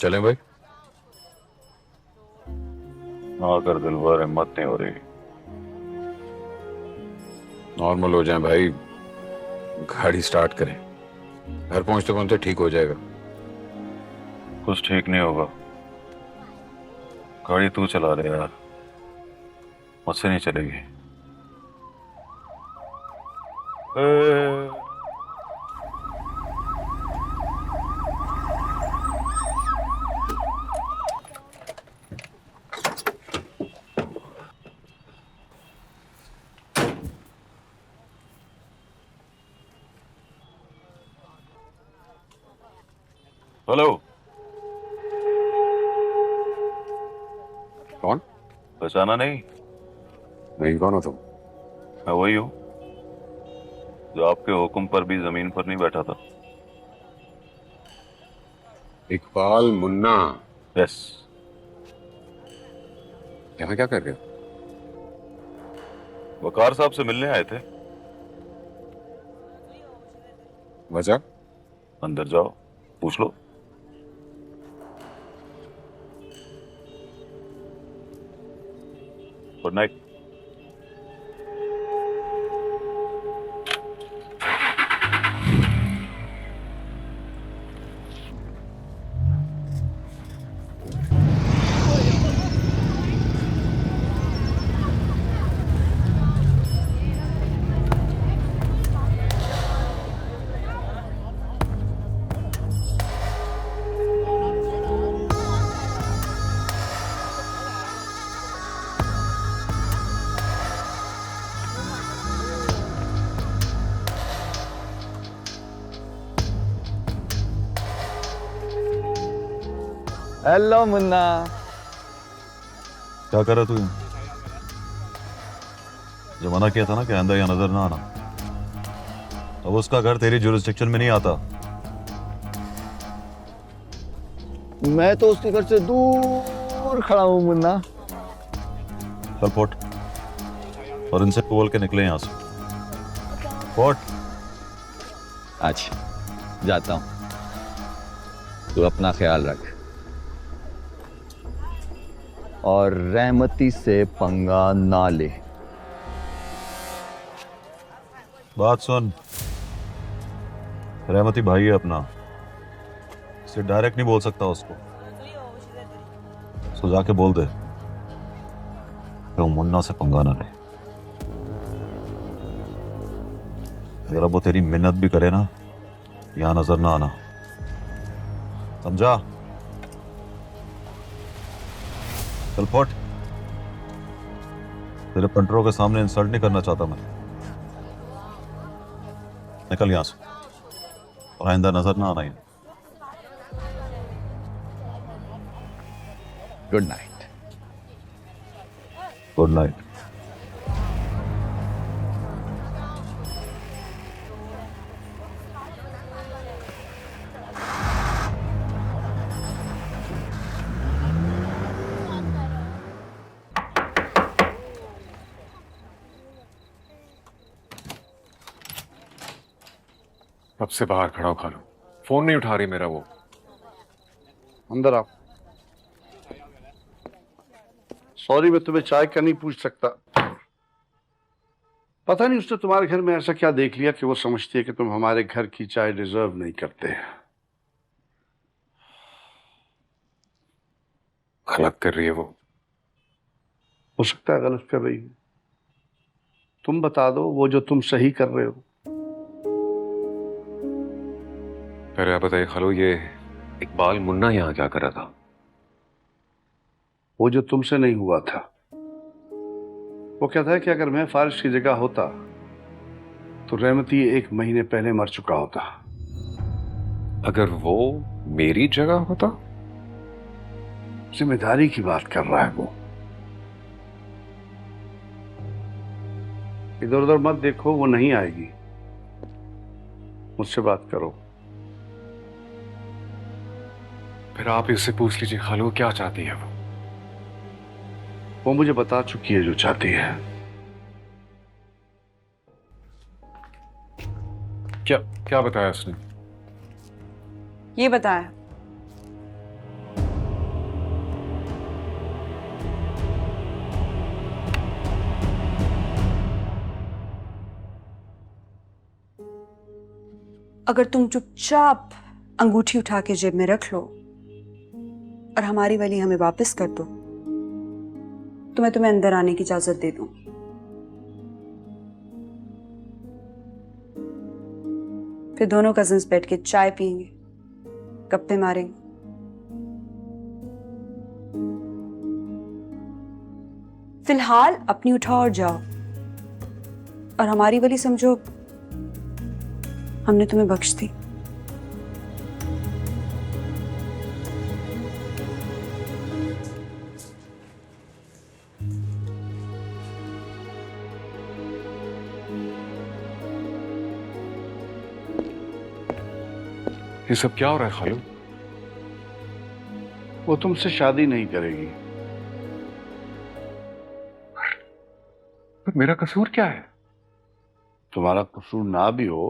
चलें भाई। हाँ कर दिलवर, हिम्मत नहीं हो रही। नॉर्मल हो जाए भाई। गाड़ी स्टार्ट करें। घर पहुंचते पहुंचते ठीक हो जाएगा। कुछ ठीक नहीं होगा। गाड़ी तू चला रहे यार, मुझसे नहीं चलेगी। हेलो। कौन? पहचाना नहीं? नहीं, कौन हो तुम? मैं वही हूँ जो आपके हुक्म पर भी जमीन पर नहीं बैठा था। इकबाल मुन्ना। यस। यहाँ क्या कर रहे हो? वकार साहब से मिलने आए थे। वजह? अंदर जाओ, पूछ लो। Good night. हेलो मुन्ना। क्या कर रहा तू यहाँ? जो मना किया था ना कि आइंदा यहाँ नजर ना आना, अब उसका घर तेरी जुरिस्डिक्शन में नहीं आता। मैं तो उसके घर से दूर खड़ा हूँ मुन्ना। चल फोट, और इनसे बोल के निकले यहाँ से। फोट। अच्छा, जाता हूँ। तू अपना ख्याल रख और रहमती से पंगा ना ले। बात सुन, रहमती भाई है अपना, इसे डायरेक्ट नहीं बोल सकता उसको। सो जाके बोल दे कि वो मुन्ना से पंगा ना ले। अगर अब वो तेरी मिन्नत भी करे ना, यहां नजर ना आना, समझा? चल फट। तेरे पंटरों के सामने इंसल्ट नहीं करना चाहता मैं। निकल यहां से, और आइंदा नजर ना आना ही। Good night. Good night. कब से बाहर खड़ा हो खालू। फोन नहीं उठा रही मेरा वो। अंदर आओ। सॉरी, मैं तुम्हें चाय का नहीं पूछ सकता। पता नहीं उसने तुम्हारे घर में ऐसा क्या देख लिया कि वो समझती है कि तुम हमारे घर की चाय डिजर्व नहीं करते। गलत कर रही है वो। हो सकता है गलत कर रही हो। तुम बता दो वो जो तुम सही कर रहे हो। पहले आप बताइए खालू, ये इकबाल मुन्ना यहाँ क्या कर रहा था? वो जो तुमसे नहीं हुआ था। वो कहता है कि अगर मैं फारिश की जगह होता तो रहमती 1 महीने पहले मर चुका होता। अगर वो मेरी जगह होता? जिम्मेदारी की बात कर रहा है वो। इधर उधर मत देखो, वो नहीं आएगी। मुझसे बात करो। फिर आप ही उससे पूछ लीजिए खालू, क्या चाहती है वो मुझे बता चुकी है जो चाहती है। क्या क्या बताया उसने? ये बताया अगर तुम चुपचाप अंगूठी उठा के जेब में रख लो और हमारी वाली हमें वापस कर दो तो मैं तुम्हें अंदर आने की इजाजत दे दूंगी। फिर दोनों कजिन्स बैठ के चाय पियेंगे, गप्पे मारेंगे। फिलहाल अपनी उठाओ और जाओ, और हमारी वाली समझो हमने तुम्हें बख्श दी। ये सब क्या हो रहा है खालू? वो तुमसे शादी नहीं करेगी। पर मेरा कसूर क्या है? तुम्हारा कसूर ना भी हो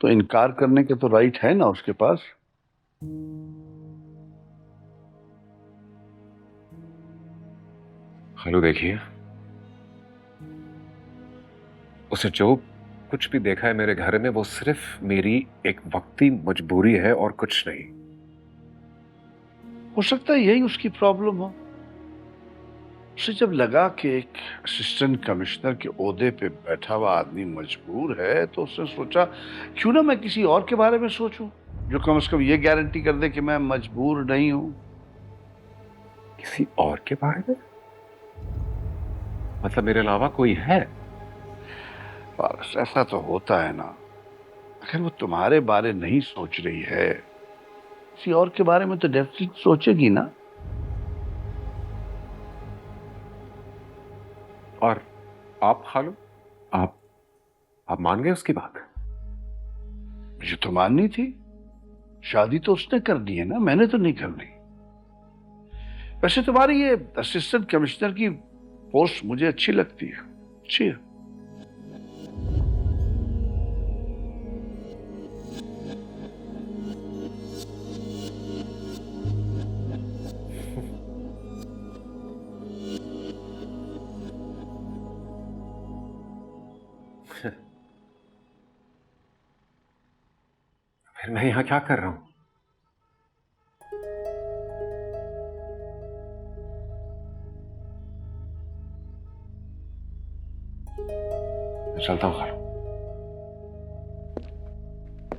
तो इनकार करने के तो राइट है ना उसके पास। खालू देखिए, उसे जो कुछ भी देखा है मेरे घर में वो सिर्फ मेरी एक वक्ती मजबूरी है और कुछ नहीं। हो सकता है यही उसकी प्रॉब्लम हो। उसे जब लगा कि एक असिस्टेंट कमिश्नर के ओहदे पे बैठा हुआ आदमी मजबूर है तो उसने सोचा क्यों ना मैं किसी और के बारे में सोचूं जो कम से कम ये गारंटी कर दे कि मैं मजबूर नहीं हूं। किसी और के बारे में? मतलब मेरे अलावा कोई है? बस ऐसा तो होता है ना। अगर वो तुम्हारे बारे नहीं सोच रही है किसी और के बारे में तो डेफिनेटली सोचेगी ना। और आप खालू, आप मान गए उसकी बात? मुझे तो माननी थी। शादी तो उसने कर दी है ना, मैंने तो नहीं करनी। वैसे तुम्हारी ये असिस्टेंट कमिश्नर की पोस्ट मुझे अच्छी लगती है, अच्छी है। फिर मैं यहां क्या कर रहा हूं? मैं चलता हूं खालू।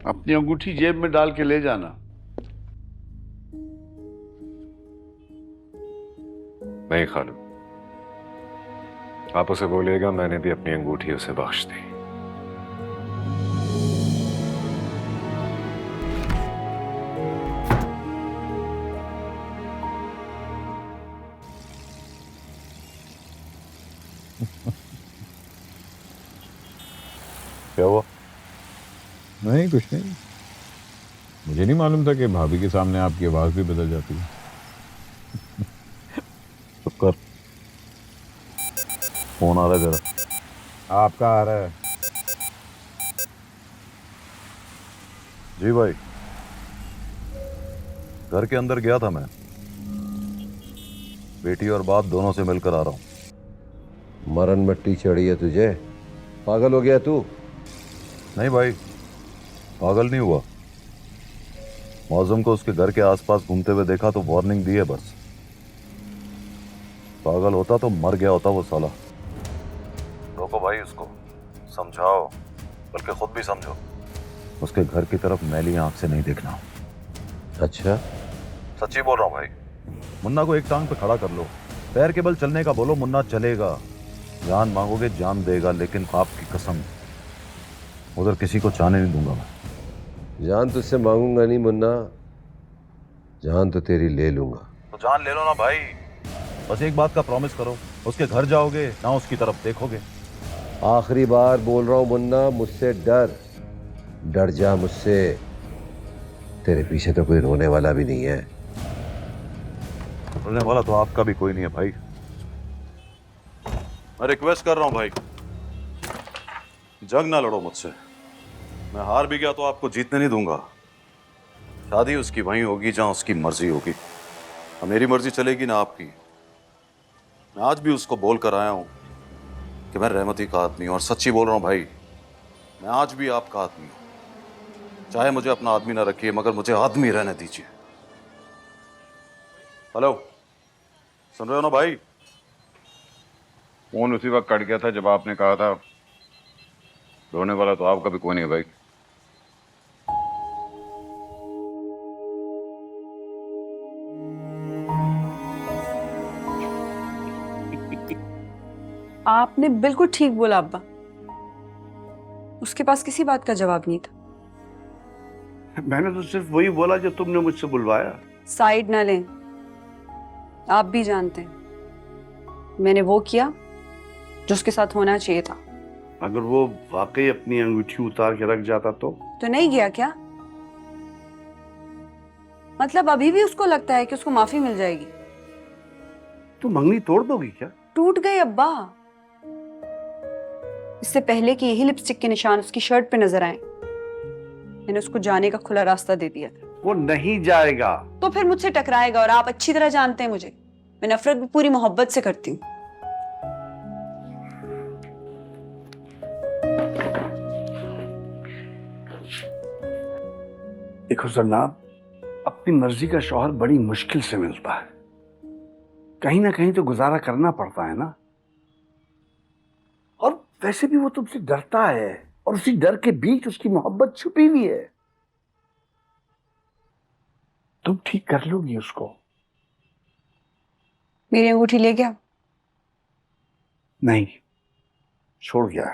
अपनी अंगूठी जेब में डाल के ले जाना। नहीं खालू, आप उसे बोलिएगा मैंने भी अपनी अंगूठी उसे बख्श दी। क्या हुआ? नहीं, कुछ नहीं। मुझे नहीं मालूम था कि भाभी के सामने आपकी आवाज भी बदल जाती है। चुप कर, फोन आ रहा है जरा। आपका आ रहा है। जी भाई, घर के अंदर गया था मैं, बेटी और बाप दोनों से मिलकर आ रहा हूं। मरण मट्टी चढ़ी है तुझे, पागल हो गया तू? नहीं भाई, पागल नहीं हुआ। मौजम को उसके घर के आसपास घूमते हुए देखा तो वार्निंग दी है बस। पागल होता तो मर गया होता वो साला। रोको भाई उसको, समझाओ, बल्कि खुद भी समझो। उसके घर की तरफ मैली आंख से नहीं देखना। अच्छा, सच्ची बोल रहा हूँ भाई। मुन्ना को एक टांग पे खड़ा कर लो, पैर के बल चलने का बोलो, मुन्ना चलेगा। जान मांगोगे जान देगा, लेकिन आपकी कसम उधर किसी को जाने नहीं दूंगा मैं। जान तुझसे मांगूंगा नहीं मुन्ना, जान तो तेरी ले लूंगा। तो जान ले लो ना भाई, बस एक बात का प्रॉमिस करो, उसके घर जाओगे ना उसकी तरफ देखोगे। आखिरी बार बोल रहा हूं मुन्ना, मुझसे डर जा मुझसे। तेरे पीछे तो कोई रोने वाला भी नहीं है। रोने वाला तो आपका भी कोई नहीं है भाई। मैं रिक्वेस्ट कर रहा हूं भाई, जंग ना लड़ो मुझसे। मैं हार भी गया तो आपको जीतने नहीं दूंगा। शादी उसकी वहीं होगी जहां उसकी मर्जी होगी, और मेरी मर्जी चलेगी ना आपकी। मैं आज भी उसको बोल कर आया हूं कि मैं रहमती का आदमी हूं, और सच्ची बोल रहा हूं भाई, मैं आज भी आपका आदमी हूं। चाहे मुझे अपना आदमी ना रखिए, मगर मुझे आदमी रहने दीजिए। हेलो, सुन रहे हो ना भाई? फोन उसी वक्त कट गया था जब आपने कहा था। रोने वाला तो आपका भी कोई नहीं है भाई। आपने बिल्कुल ठीक बोला अब्बा, उसके पास किसी बात का जवाब नहीं था। मैंने तो सिर्फ वही बोला जो तुमने मुझसे बुलवाया। साइड ना लें, आप भी जानते हैं मैंने वो किया जो उसके साथ होना चाहिए था। अगर वो वाकई अपनी अंगूठी उतार के रख जाता तो नहीं गया क्या? मतलब अभी भी उसको लगता है कि उसको माफी मिल जाएगी? तुम मंगनी तोड़ दोगी क्या? टूट गई अब्बा। इससे पहले कि यही लिपस्टिक के निशान उसकी शर्ट पे नजर आए, मैंने उसको जाने का खुला रास्ता दे दिया था। वो नहीं जाएगा। तो फिर मुझसे टकराएगा, और आप अच्छी तरह जानते हैं मुझे, मैं नफरत भी पूरी मोहब्बत से करती हूँ। देखो जन्नाब, अपनी मर्जी का शौहर बड़ी मुश्किल से मिलता है। कहीं ना कहीं तो गुजारा करना पड़ता है ना। और वैसे भी वो तुमसे डरता है, और उसी डर के बीच उसकी मोहब्बत छुपी हुई है। तुम ठीक कर लोगी उसको। मेरी अंगूठी ले गया? नहीं, छोड़ गया।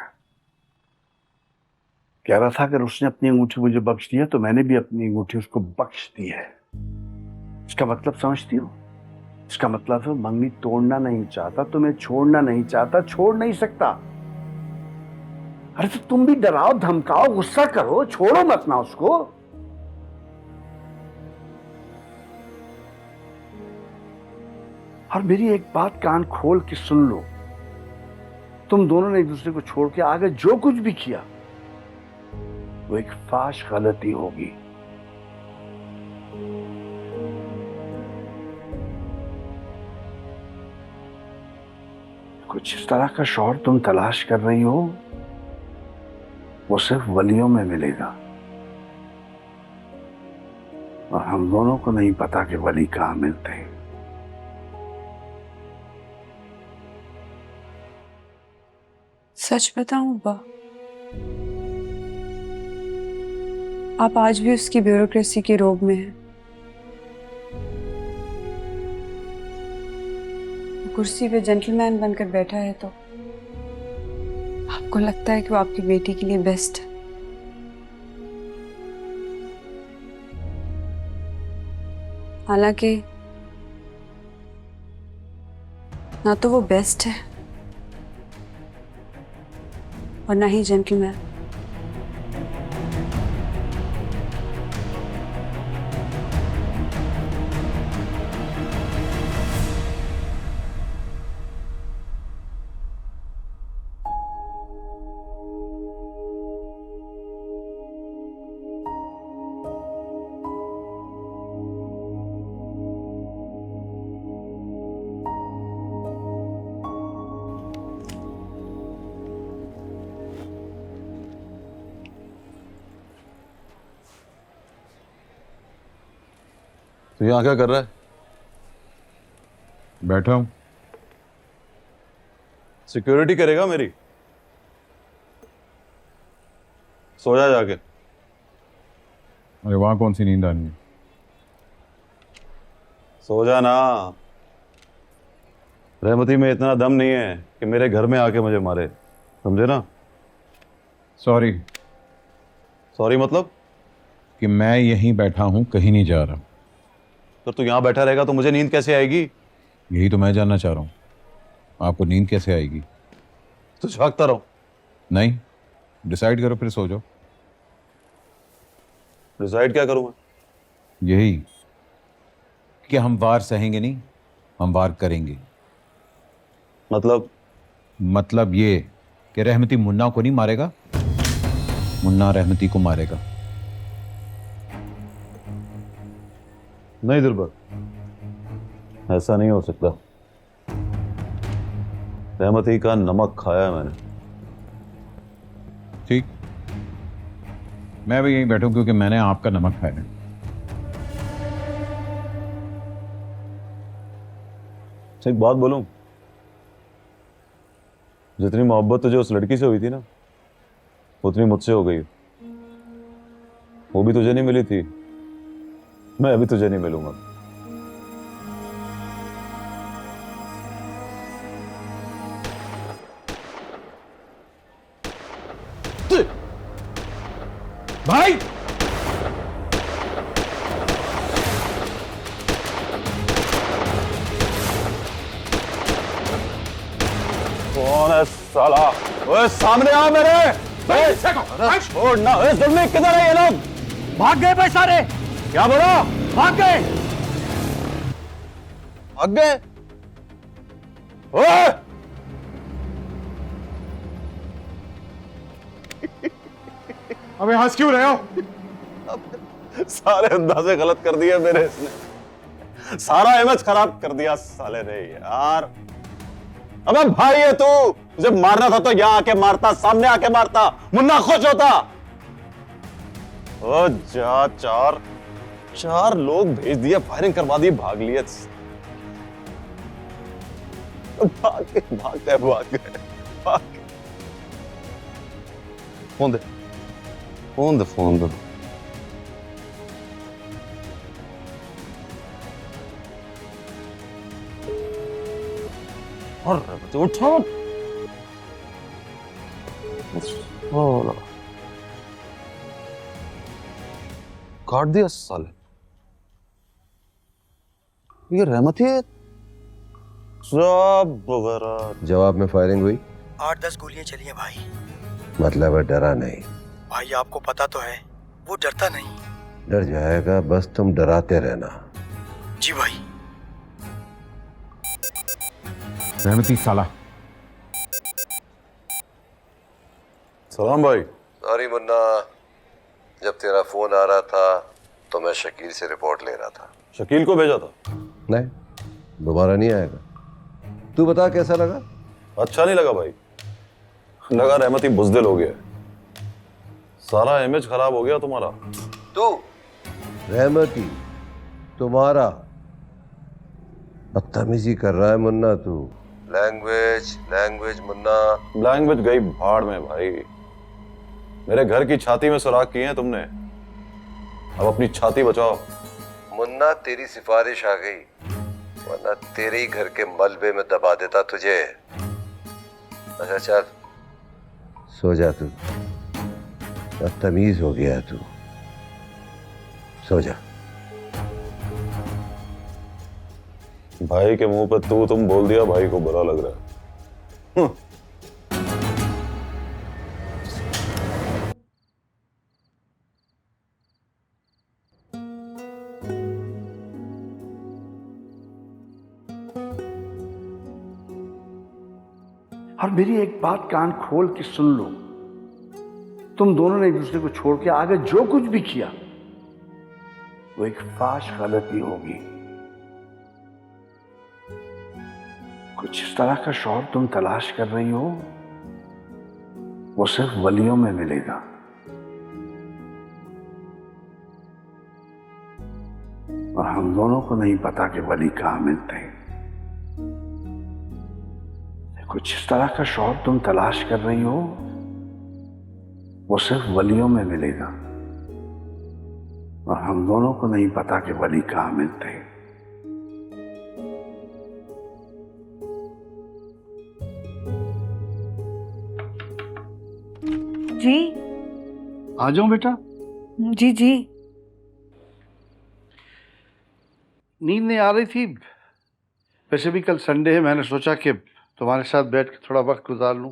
कह रहा था अगर उसने अपनी अंगूठी मुझे बख्श दिया तो मैंने भी अपनी अंगूठी उसको बख्श दी है। इसका मतलब समझती हो? इसका मतलब है मंगनी तोड़ना नहीं चाहता, तुम्हें छोड़ना नहीं चाहता, छोड़ नहीं सकता। अरे तो तुम भी डराओ, धमकाओ, गुस्सा करो, छोड़ो मत ना उसको। और मेरी एक बात कान खोल के सुन लो, तुम दोनों ने एक दूसरे को छोड़ के आगे जो कुछ भी किया वो एक फाश गलती होगी। कुछ इस तरह का शौहर तुम तलाश कर रही हो, वो सिर्फ वलियों में मिलेगा। और हम दोनों को नहीं पता कि वली कहां मिलते हैं। सच बताऊं अब्बा, आप आज भी उसकी ब्यूरोक्रेसी के रोब में हैं। वो कुर्सी पे जेंटलमैन बनकर बैठा है तो आपको लगता है कि वो आपकी बेटी के लिए बेस्ट है। हालांकि ना तो वो बेस्ट है और ना ही जेंटलमैन। तो यहाँ क्या कर रहा है? बैठा हूं। सिक्योरिटी करेगा मेरी? सो जा जाके। अरे वहां कौन सी नींद आनी है? सो जा ना। रहमती में इतना दम नहीं है कि मेरे घर में आके मुझे मारे, समझे ना? सॉरी। सॉरी मतलब? कि मैं यहीं बैठा हूं, कहीं नहीं जा रहा। तो तू यहाँ बैठा रहेगा तो मुझे नींद कैसे आएगी? यही तो मैं जानना चाह रहा हूं, आपको नींद कैसे आएगी? तो झांकता रहो। नहीं, डिसाइड करो फिर सो जाओ। डिसाइड क्या करूँ मैं? यही कि हम वार सहेंगे नहीं, हम वार करेंगे। मतलब ये कि रहमती मुन्ना को नहीं मारेगा, मुन्ना रहमती को मारेगा। नहीं दिलबर, ऐसा नहीं हो सकता। रहमती का नमक खाया है मैंने। ठीक, मैं भी यहीं बैठूं क्योंकि मैंने आपका नमक खाया है। अच्छा, एक बात बोलूं, जितनी मोहब्बत तुझे उस लड़की से हुई थी ना, उतनी मुझसे हो गई। वो भी तुझे नहीं मिली थी, मैं अभी तुझे नहीं मिलूंगा। भाई कौन है साला? ओए सामने आ मेरे! छोड़ ना! ओए जुल्मी, किधर है ये लोग? भाग गए भाई सारे, क्या बोला? भाग गए। भाग गए? ओए! अबे हंस क्यों रहे हो? सारे अंदाजे गलत कर दिए मेरे इसने। सारा इमेज खराब कर दिया साले ने यार। अबे भाई है तू, जब मारना था तो यहां आके मारता, सामने आके मारता, मुन्ना खुश होता। ओ जा, चार लोग भेज दिए, फायरिंग करवा दी, भाग लिए। भाग गए। फोन दे। और उठो। काट दिया साले। ये रहमत ही है। सब वगैरह। जवाब में फायरिंग हुई? 8-10 गोलियां चली हैं भाई। मतलब है डरा नहीं? भाई आपको पता तो है, वो डरता नहीं। डर जाएगा, बस तुम डराते रहना। जी भाई। रहमती साला। सलाम भाई। सॉरी मुन्ना, जब तेरा फोन आ रहा था तो मैं शकील से रिपोर्ट ले रहा था। शकील को भेजा था? नहीं, दोबारा नहीं आएगा। तू बता कैसा लगा? अच्छा नहीं लगा भाई, लगा रहमती बुजदिल हो गया। सारा इमेज खराब हो गया तुम्हारा। तू रहमती तुम्हारा बदतमीजी कर रहा है मुन्ना तू। लैंग्वेज मुन्ना। लैंग्वेज गई भाड़ में भाई। मेरे घर की छाती में सुराख किए हैं तुमने, अब अपनी छाती बचाओ। मुन्ना तेरी सिफारिश आ गई, वरना तेरे ही घर के मलबे में दबा देता तुझे। अच्छा चल सो जा, तू बदतमीज हो गया तू, सो जा। भाई के मुंह पे तुम बोल दिया, भाई को बुरा लग रहा है। और मेरी एक बात कान खोल के सुन लो, तुम दोनों ने एक दूसरे को छोड़ के आगे जो कुछ भी किया वो एक फाश गलती होगी। कुछ इस तरह का शौहर तुम तलाश कर रही हो, वो सिर्फ वलियों में मिलेगा। और हम दोनों को नहीं पता कि वली कहां मिलते हैं। कुछ इस तरह का शौहर तुम तलाश कर रही हो, वो सिर्फ वलियों में मिलेगा। और हम दोनों को नहीं पता कि वली कहां मिलते हैं। जी आ जाओ बेटा। जी जी। नींद नहीं आ रही थी, वैसे भी कल संडे है, मैंने सोचा कि तुम्हारे साथ बैठ के थोड़ा वक्त गुजार लूं।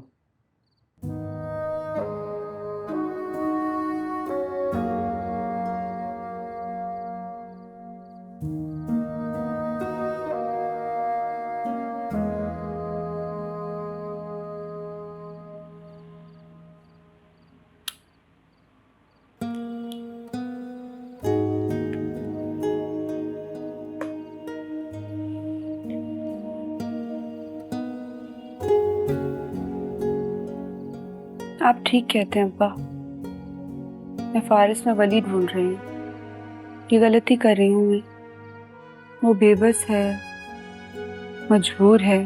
आप ठीक कहते हैं अब्बा, मैं मैं फारिस में वली ढूंढ रही हूँ। ये गलती कर रही हूँ मैं। वो बेबस है, मजबूर है।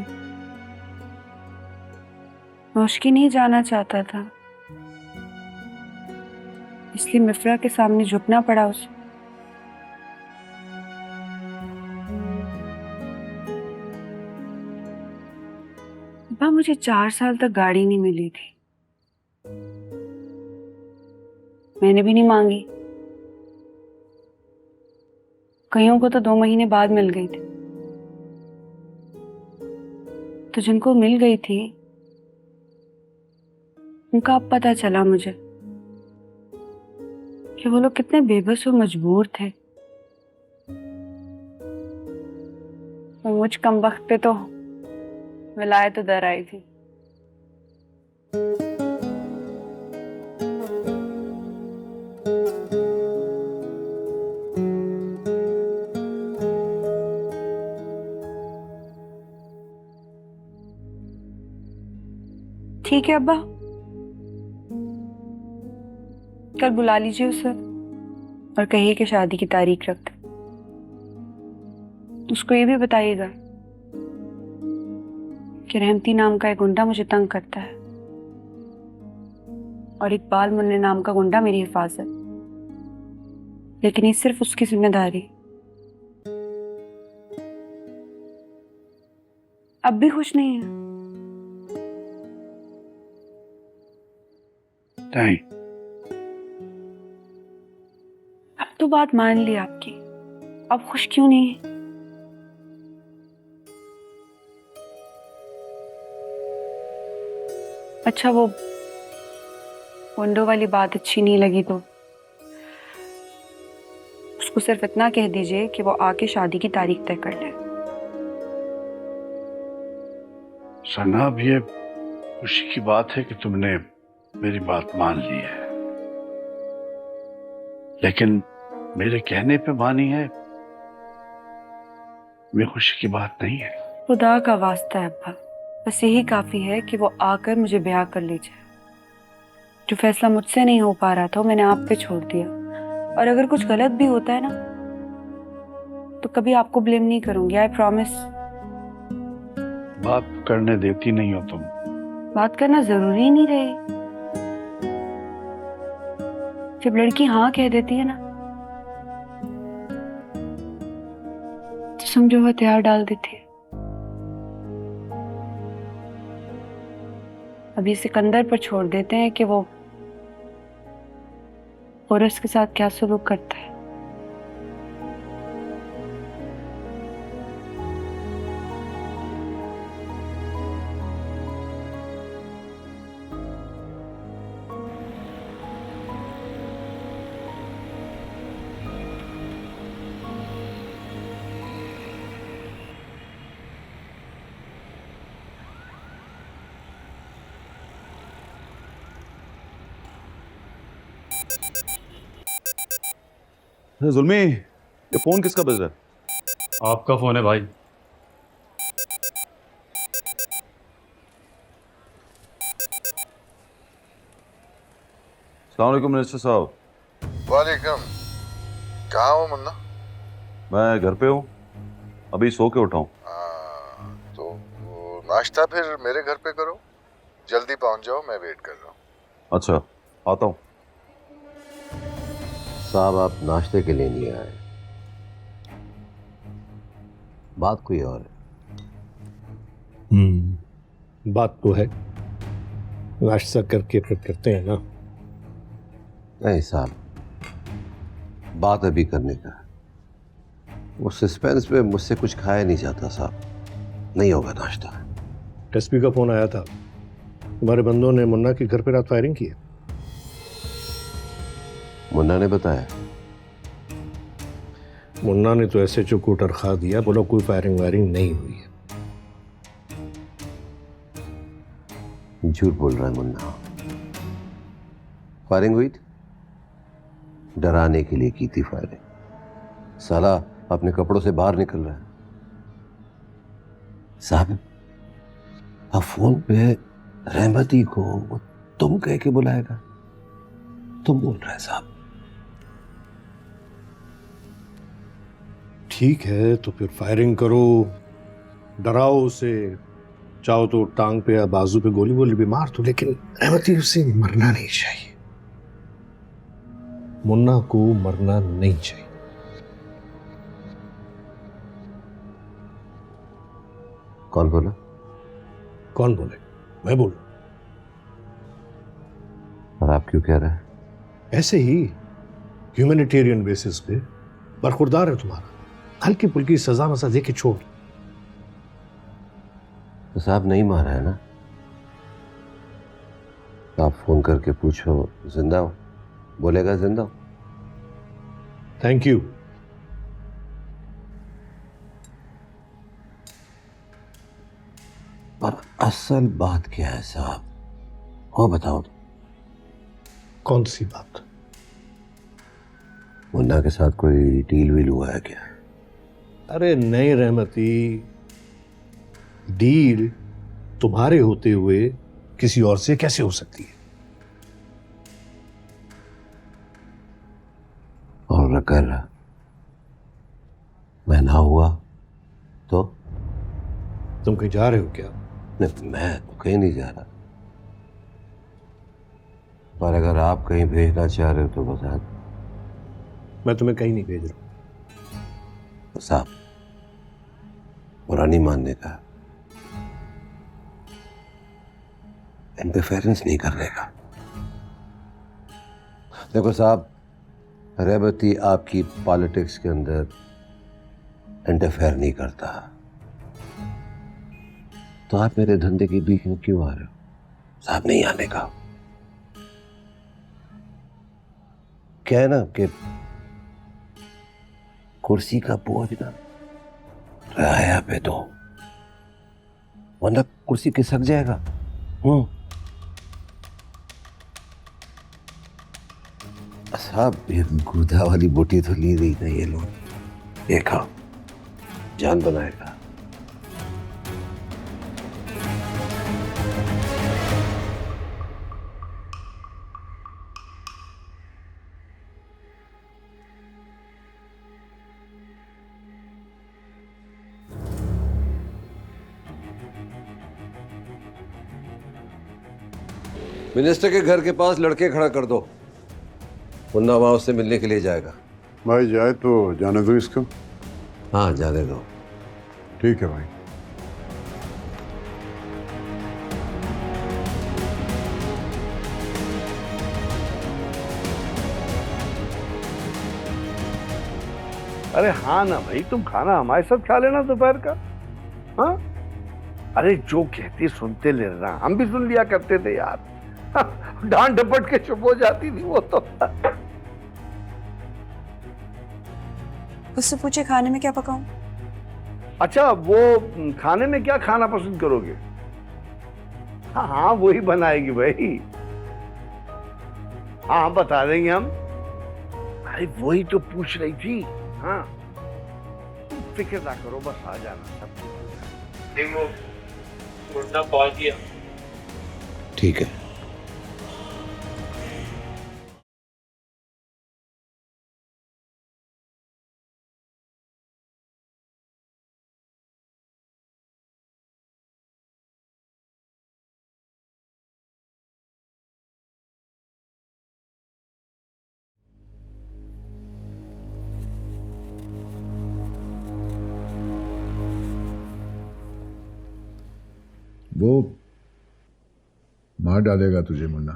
मैं उसकी नहीं जाना चाहता था, इसलिए मिफ्रा के सामने झुकना पड़ा उसे। अब्बा, मुझे 4 साल तक गाड़ी नहीं मिली थी। मैंने भी नहीं मांगी। कईयों को तो 2 महीने बाद मिल गई थी। तो जिनको मिल गई थी उनका अब पता चला मुझे कि वो लोग कितने बेबस और मजबूर थे। वो मुझ कमबख्त पे तो विलायत दर आई थी। ठीक है अब्बा, कल बुला लीजिए उसे और कहिए कि शादी की तारीख रख दे। उसको ये भी बताइएगा कि रहमती नाम का एक गुंडा मुझे तंग करता है और इकबाल मुन्ने नाम का गुंडा मेरी हिफाजत। लेकिन ये सिर्फ उसकी जिम्मेदारी। अब भी खुश नहीं है? नहीं। अब तो बात मान ली आपकी, अब खुश क्यों नहीं है? अच्छा, वो विंडो वाली बात अच्छी नहीं लगी तो उसको सिर्फ इतना कह दीजिए कि वो आके शादी की तारीख तय कर ले। सना, अब ये खुशी की बात है कि तुमने मेरी बात मान ली है, लेकिन मेरे कहने पे मानी है, ये खुशी की बात नहीं है। खुदा का वास्ता है अब्बा, बस यही काफी है कि वो आकर मुझे ब्याह कर ले जाए। जो फैसला मुझसे नहीं हो पा रहा था वो मैंने आप पे छोड़ दिया, और अगर कुछ गलत भी होता है ना तो कभी आपको ब्लेम नहीं करूंगी, आई प्रॉमिस। बात करने देती नहीं हो तुम। बात करना जरूरी नहीं रहे। जब लड़की हाँ कह देती है ना तो समझो वो हथियार डाल देती है। अभी सिकंदर पर छोड़ देते हैं कि वो औरस के साथ क्या सलूक करता है। अरे जुल्मी, ये फोन किसका बज रहा है? आपका फोन है भाई। अस्सलाम वालेकुम मिनिस्टर साहब। वालेकुम। कहाँ हो मुन्ना? मैं घर पे हूँ, अभी सो के उठा हूँ। तो वो नाश्ता फिर मेरे घर पे करो, जल्दी पहुंच जाओ, मैं वेट कर रहा हूँ। अच्छा, आता हूँ। साहब, आप नाश्ते के लिए नहीं आए, बात कोई और है। बात तो है, नाश्ता करके फिर करते हैं ना। नहीं साहब, बात अभी करने का है। वो सस्पेंस में मुझसे कुछ खाया नहीं जाता साहब, नहीं होगा नाश्ता। एसपी का फोन आया था, तुम्हारे बंदों ने मुन्ना के घर पे रात फायरिंग की है। मुन्ना ने बताया? मुन्ना ने तो ऐसे चुकूटर खा दिया, बोलो कोई फायरिंग वायरिंग नहीं हुई है। झूठ बोल रहा है मुन्ना। फायरिंग हुई थी, डराने के लिए की थी फायरिंग। साला अपने कपड़ों से बाहर निकल रहा है। साहब, अब फोन पे रहमती को तुम कह के बुलाएगा? तुम बोल रहे हैं साहब। ठीक है तो फिर फायरिंग करो, डराओ उसे, चाहो तो टांग पे या बाजू पे गोली वोली भी मार दो, लेकिन रहमती उसे मरना नहीं चाहिए। मुन्ना को मरना नहीं चाहिए। कौन बोला? कौन बोले? मैं बोलूं? और आप क्यों कह रहे हैं? ऐसे ही ह्यूमैनिटेरियन बेसिस पे बरखुरदार है तुम्हारा, हल्की फुल्की सजा मसा दे के छोड़। तो साहब नहीं मारा है ना? आप फोन करके पूछो जिंदा हो, बोलेगा जिंदा हो। Thank you. पर असल बात क्या है साहब, वो बताओ। कौन सी बात? मुन्ना के साथ कोई डील वील हुआ है क्या? अरे नहीं रहमती, डील तुम्हारे होते हुए किसी और से कैसे हो सकती है? और अगर मैं ना हुआ तो? तुम कहीं जा रहे हो क्या? नहीं, मैं तो कहीं नहीं जा रहा, पर अगर आप कहीं भेजना चाह रहे हो तो बता दो। मैं तुम्हें कहीं नहीं भेज रहा। तो साहब बुरा नहीं मानने का, इंटरफेरेंस नहीं करने का। देखो साहब, रहमती आपकी पॉलिटिक्स के अंदर इंटरफेयर नहीं करता, तो आप मेरे धंधे के बीच में क्यों आ रहे हो? साहब नहीं आने का। क्या है ना कि कुर्सी का बोझ ना राया पे दो, वरना कुर्सी खिसक जाएगा। साहब ये गुदा वाली बोटी तो ली गई ना, ये लोग देखा जान बनाएगा। मिनिस्टर के घर के पास लड़के खड़ा कर दो, मुन्ना वहां उससे मिलने के लिए जाएगा। भाई जाए तो जाने दो इसको। हाँ जाने दो। ठीक है भाई। अरे हाँ ना भाई, तुम खाना हमारे साथ खा लेना दोपहर का। हाँ, अरे जो कहती सुनते ले रहा, हम भी सुन लिया करते थे यार। डांट डपट के चुप हो जाती थी वो तो। उससे पूछे खाने में क्या पकाऊं? अच्छा, वो खाने में क्या खाना पसंद करोगे? हाँ हाँ वही बनाएगी भाई। हाँ बता देंगे हम। अरे वही तो पूछ रही थी। हाँ तुम फिक्र ना करो, बस आ जाना सब कुछ। देखो मुन्ना कॉल किया। ठीक है। वो मार डालेगा तुझे मुन्ना।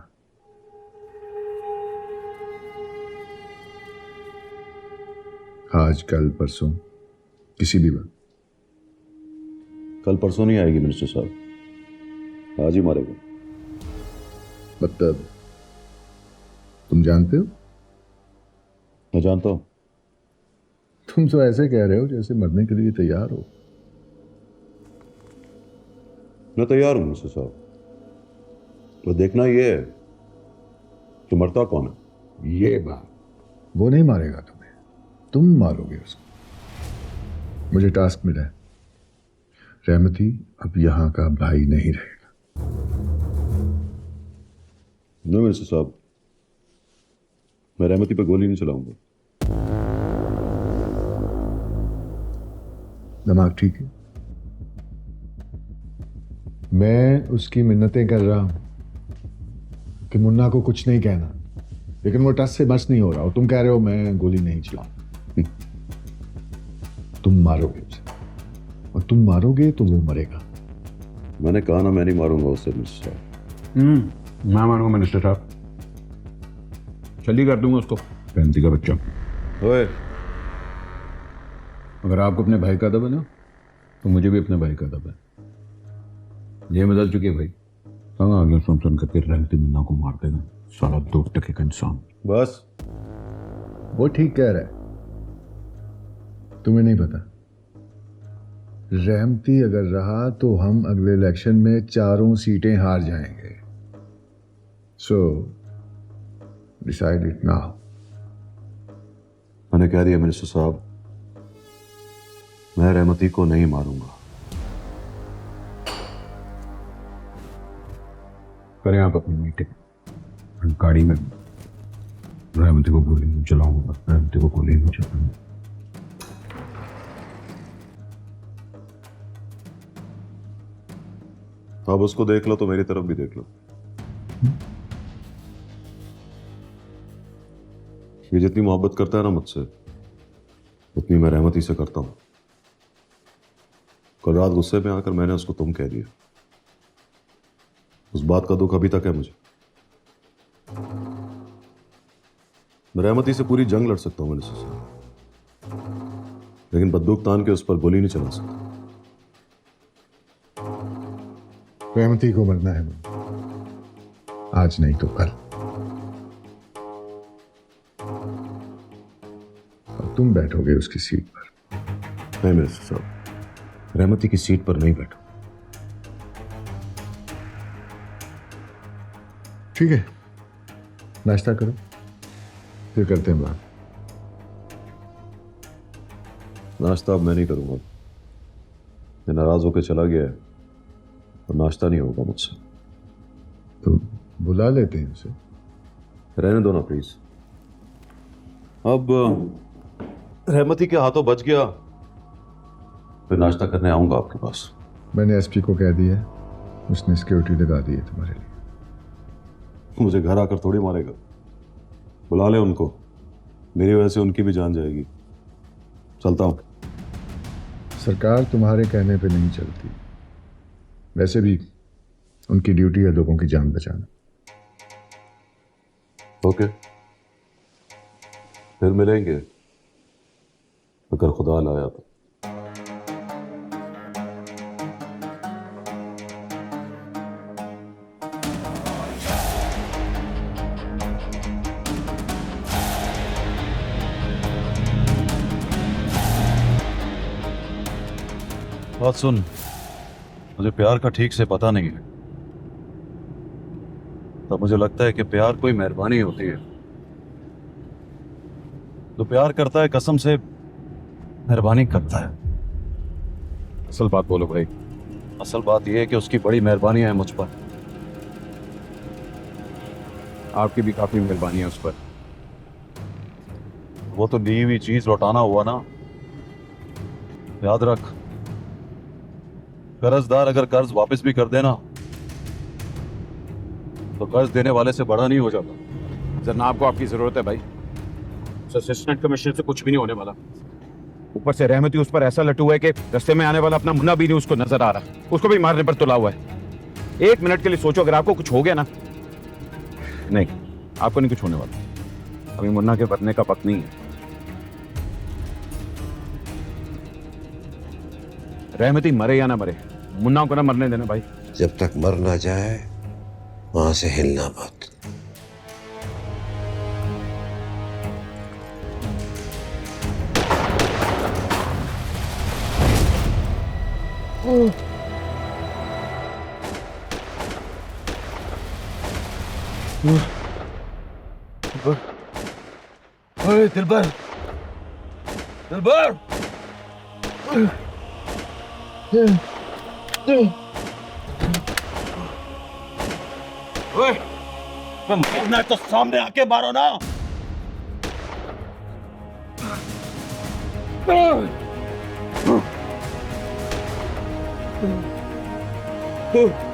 आज कल परसों किसी भी वक्त। कल परसों नहीं आएगी मिनिस्टर साहब, आज ही मारेगा। मतलब तुम जानते हो? मैं जानता हूं। तुम तो ऐसे कह रहे हो जैसे मरने के लिए तैयार हो। मैं तैयार हूं मिनिस्टर साहब, तो देखना ये है कि मरता कौन है। ये बात, वो नहीं मारेगा तुम्हें, तुम मारोगे उसको। मुझे टास्क मिला है, रहमती अब यहां का भाई नहीं रहेगा। नहीं मिनिस्टर साहब, मैं रहमती पे गोली नहीं चलाऊंगा। दिमाग ठीक है? मैं उसकी मिन्नतें कर रहा हूं कि मुन्ना को कुछ नहीं कहना, लेकिन वो टस से बस नहीं हो रहा। और तुम कह रहे हो मैं गोली नहीं चलाऊं। तुम मारोगे उसे, और तुम मारोगे तो वो मरेगा। मैंने कहा ना मैं नहीं मारूंगा उसे मिस्टर साहब। मैं मानूंगा मिनिस्टर साहब, चली कर दूंगा उसको। पैंती का बच्चा। ओए, अगर आपको अपने भाई का अदब है ना, तो मुझे भी अपने भाई का अदब है। ये बदल चुकी है भाई। तंग आ गया सुन करके रहमती मुन्ना को मार देगा, साला 2 टके का इंसान। बस, वो ठीक कह रहा है, तुम्हें नहीं पता। रहमती अगर रहा तो हम अगले इलेक्शन में 4 सीटें हार जाएंगे। So decide it now. मैंने कह दिया मिनिस्टर साहब, मैं रहमती को नहीं मारूंगा। करें आप अपनी मीटिंग। गाड़ी में रहमती को गोली नहीं चलाऊंगा, रहमती को गोली नहीं चलाऊंगा। अब उसको देख लो तो मेरी तरफ भी देख लो। ये जितनी मोहब्बत करता है ना मुझसे, उतनी मैं रहमती से करता हूं। कल रात गुस्से में आकर मैंने उसको तुम कह दिया। उस बात का दुख अभी तक है मुझे। मैं रहमती से पूरी जंग लड़ सकता हूं मिनिस्टर साहब, लेकिन बंदूक तान के उस पर गोली नहीं चला सकता। रहमती को मरना है, आज नहीं तो कल। और तुम बैठोगे उसकी सीट पर। नहीं मिनिस्टर साहब, रहमती की सीट पर नहीं बैठो। ठीक है, नाश्ता करो, फिर करते हैं बात। नाश्ता अब मैं नहीं करूंगा। मैं नाराज होकर चला गया है, और नाश्ता नहीं होगा मुझसे। तो बुला लेते हैं उसे। रहने दो ना प्लीज। अब रहमती के हाथों बच गया, फिर नाश्ता करने आऊंगा आपके पास। मैंने एसपी को कह दिया, उसने सिक्योरिटी लगा दी है तुम्हारे लिए। मुझे घर आकर थोड़ी मारेगा। बुला ले उनको, मेरी वजह से उनकी भी जान जाएगी। चलता हूं। सरकार तुम्हारे कहने पे नहीं चलती। वैसे भी उनकी ड्यूटी है लोगों की जान बचाना। ओके, फिर मिलेंगे अगर खुदा लाया तो। बात सुन, मुझे प्यार का ठीक से पता नहीं है, तब मुझे लगता है कि प्यार कोई मेहरबानी होती है। तो प्यार करता है कसम से मेहरबानी करता है। असल बात बोलो भाई। असल बात यह है कि उसकी बड़ी मेहरबानी है मुझ पर। आपकी भी काफी मेहरबानी है उस पर। वो तो ली हुई चीज लौटाना हुआ ना। याद रख, कर्जदार अगर कर्ज वापस भी कर देना तो कर्ज देने वाले से बड़ा नहीं हो जाता। जनाब को आपकी जरूरत है भाई। असिस्टेंट कमिश्नर से कुछ भी नहीं होने वाला। ऊपर से रहमती उस पर ऐसा लटू है कि रास्ते में आने वाला अपना मुन्ना भी नहीं उसको नजर आ रहा। उसको भी मारने पर तुला हुआ है। 1 मिनट के लिए सोचो, अगर आपको कुछ हो गया ना। नहीं, आपको नहीं कुछ होने वाला। अभी मुन्ना के मरने का वक्त नहीं है। रहमती मरे या ना मरे, मुन्ना को ना मरने देना भाई। जब तक मर ना जाए वहां से हिलना मत। ओए दिलबर, दिलबर, ओए, मरना है तो सामने आके मारो ना। Oh.